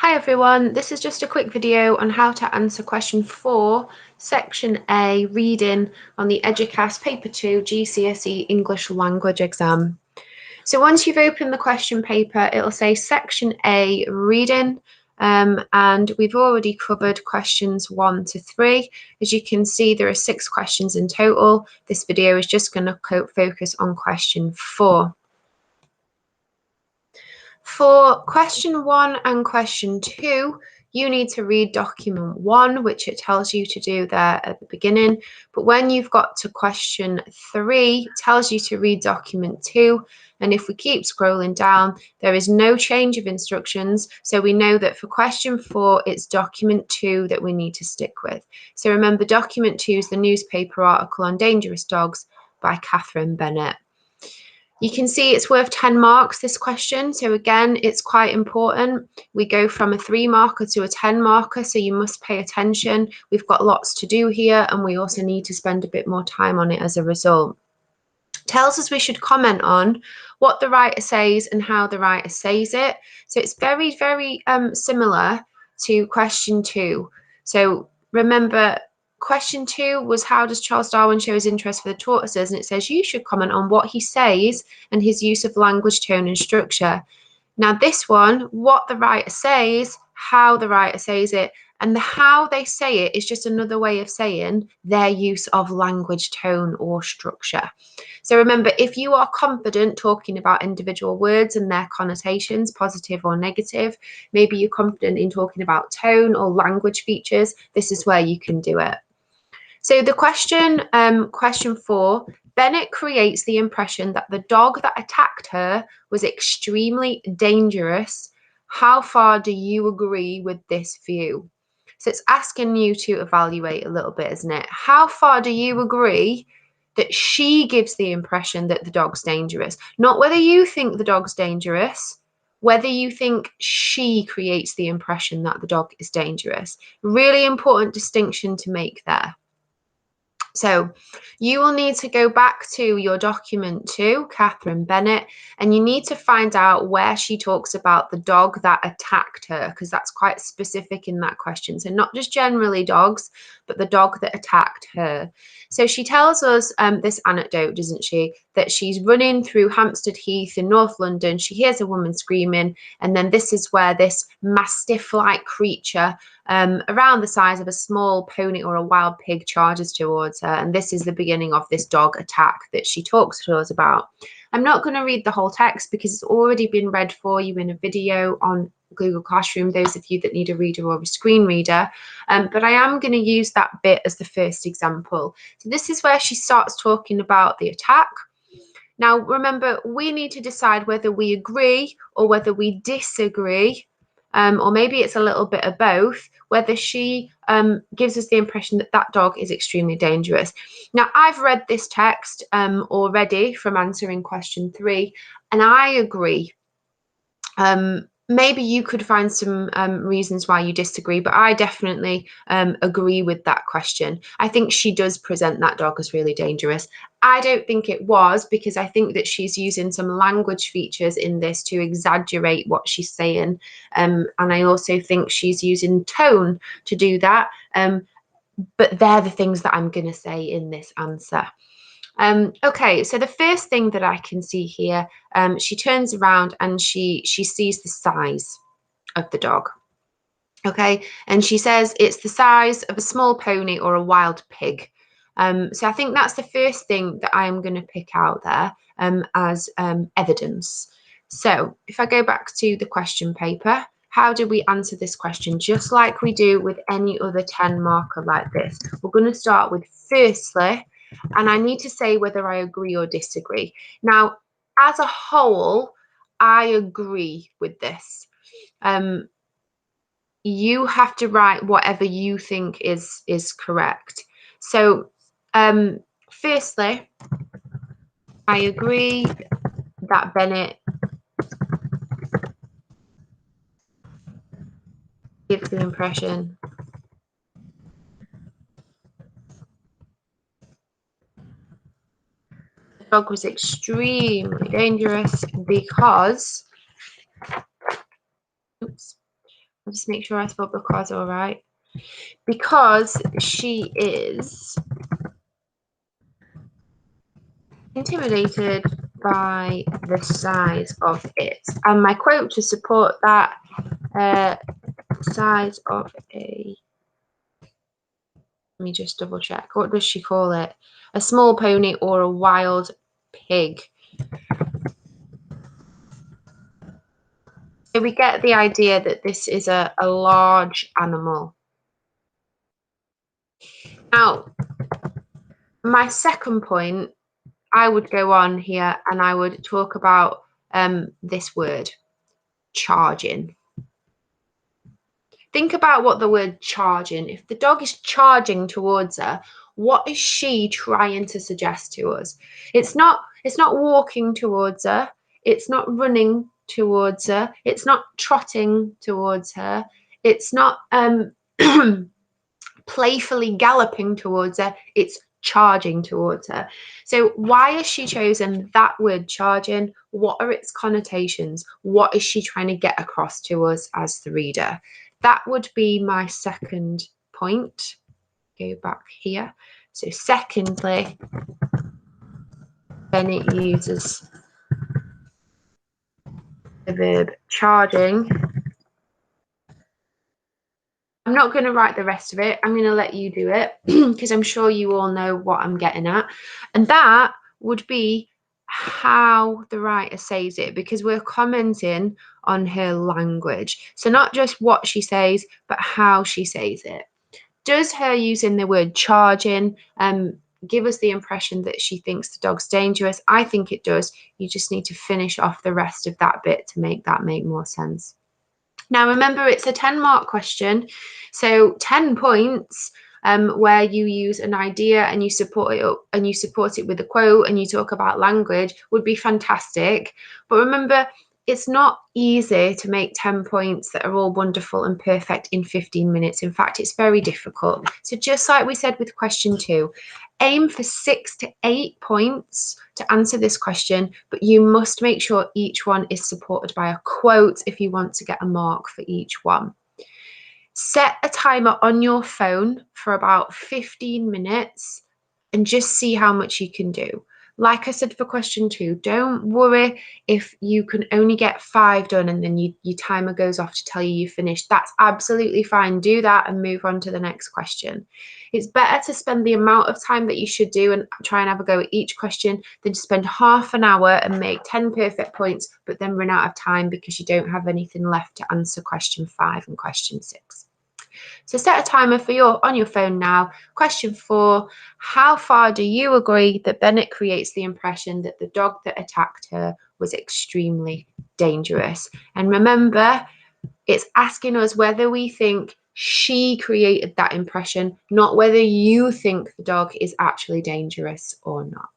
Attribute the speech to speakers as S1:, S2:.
S1: Hi everyone, this is just a quick video on how to answer question 4, section A, reading on the EDUQAS paper 2 GCSE English language exam. So once you've opened the question paper, it'll say section A, reading, and we've already covered questions 1 to 3. As you can see, there are 6 questions in total. This video is just going to focus on question 4. For question 1 and question 2, you need to read document 1, which it tells you to do there at the beginning. But when you've got to question 3, it tells you to read document 2. And if we keep scrolling down, there is no change of instructions. So we know that for question 4, it's document 2 that we need to stick with. So remember, document 2 is the newspaper article on dangerous dogs by Catherine Bennett. You can see it's worth 10 marks, this question. So again, it's quite important. We go from a 3 marker to a 10 marker, so you must pay attention. We've got lots to do here, and we also need to spend a bit more time on it as a result. Tells us we should comment on what the writer says and how the writer says it. So it's very, very similar to question 2. So remember, question 2 was, how does Charles Darwin show his interest for the tortoises? And it says you should comment on what he says and his use of language, tone, and structure. Now this one, what the writer says, how the writer says it, and the how they say it is just another way of saying their use of language, tone, or structure. So remember, if you are confident talking about individual words and their connotations, positive or negative, maybe you're confident in talking about tone or language features, this is where you can do it. So the question, question 4, Bennett creates the impression that the dog that attacked her was extremely dangerous. How far do you agree with this view? So it's asking you to evaluate a little bit, isn't it? How far do you agree that she gives the impression that the dog's dangerous? Not whether you think the dog's dangerous, whether you think she creates the impression that the dog is dangerous. Really important distinction to make there. So you will need to go back to your document 2, Catherine Bennett, and you need to find out where she talks about the dog that attacked her, because that's quite specific in that question. So not just generally dogs, but the dog that attacked her. So she tells us this anecdote, doesn't she, that she's running through Hampstead Heath in North London. She hears a woman screaming, and then this is where this mastiff-like creature around the size of a small pony or a wild pig charges towards her, and this is the beginning of this dog attack that she talks to us about. I'm not going to read the whole text because it's already been read for you in a video on Google Classroom, those of you that need a reader or a screen reader, but I am going to use that bit as the first example. So this is where she starts talking about the attack. Now remember, we need to decide whether we agree or whether we disagree, or maybe it's a little bit of both, whether she gives us the impression that that dog is extremely dangerous. Now, I've read this text already from answering question 3, and I agree. Maybe you could find some reasons why you disagree, but I definitely agree with that question. I think she does present that dog as really dangerous. I don't think it was, because I think that she's using some language features in this to exaggerate what she's saying. And I also think she's using tone to do that. But they're the things that I'm going to say in this answer. Okay, so the first thing that I can see here, she turns around and she sees the size of the dog. Okay, and she says it's the size of a small pony or a wild pig. So I think that's the first thing that I'm going to pick out there as evidence. So if I go back to the question paper, how do we answer this question? Just like we do with any other 10 marker like this. We're going to start with firstly, and I need to say whether I agree or disagree. Now, as a whole, I agree with this. You have to write whatever you think is correct. So, firstly, I agree that Bennett gives the impression the dog was extremely dangerous because, I'll just make sure I spell because all right. Because she is intimidated by the size of it. And my quote to support that, size of a, let me just double check. What does she call it? A small pony or a wild pig? So we get the idea that this is a large animal. Now, my second point, I would go on here and I would talk about this word, charging. Think about what the word charging, if the dog is charging towards her, what is she trying to suggest to us? It's not walking towards her, it's not running towards her, it's not trotting towards her, it's not playfully galloping towards her, it's charging towards her. So why has she chosen that word charging? What are its connotations? What is she trying to get across to us as the reader? That would be my second point. Go back here. So secondly, then it uses the verb charging. I'm not going to write the rest of it. I'm going to let you do it because I'm sure you all know what I'm getting at. And that would be how the writer says it, because we're commenting on her language. So not just what she says, but how she says it. Does her using the word charging give us the impression that she thinks the dog's dangerous? I think it does. You just need to finish off the rest of that bit to make that make more sense. Now, remember, it's a 10-mark question, so 10 points where you use an idea and you support it with a quote and you talk about language would be fantastic. But remember, it's not easy to make 10 points that are all wonderful and perfect in 15 minutes. In fact, it's very difficult. So just like we said with question 2, aim for 6 to 8 points to answer this question, but you must make sure each one is supported by a quote if you want to get a mark for each one. Set a timer on your phone for about 15 minutes and just see how much you can do. Like I said for question 2, don't worry if you can only get 5 done and then your timer goes off to tell you finished. That's absolutely fine. Do that and move on to the next question. It's better to spend the amount of time that you should do and try and have a go at each question than to spend half an hour and make 10 perfect points, but then run out of time because you don't have anything left to answer question 5 and question 6. So set a timer on your phone now. Question 4, how far do you agree that Bennett creates the impression that the dog that attacked her was extremely dangerous? And remember, it's asking us whether we think she created that impression, not whether you think the dog is actually dangerous or not.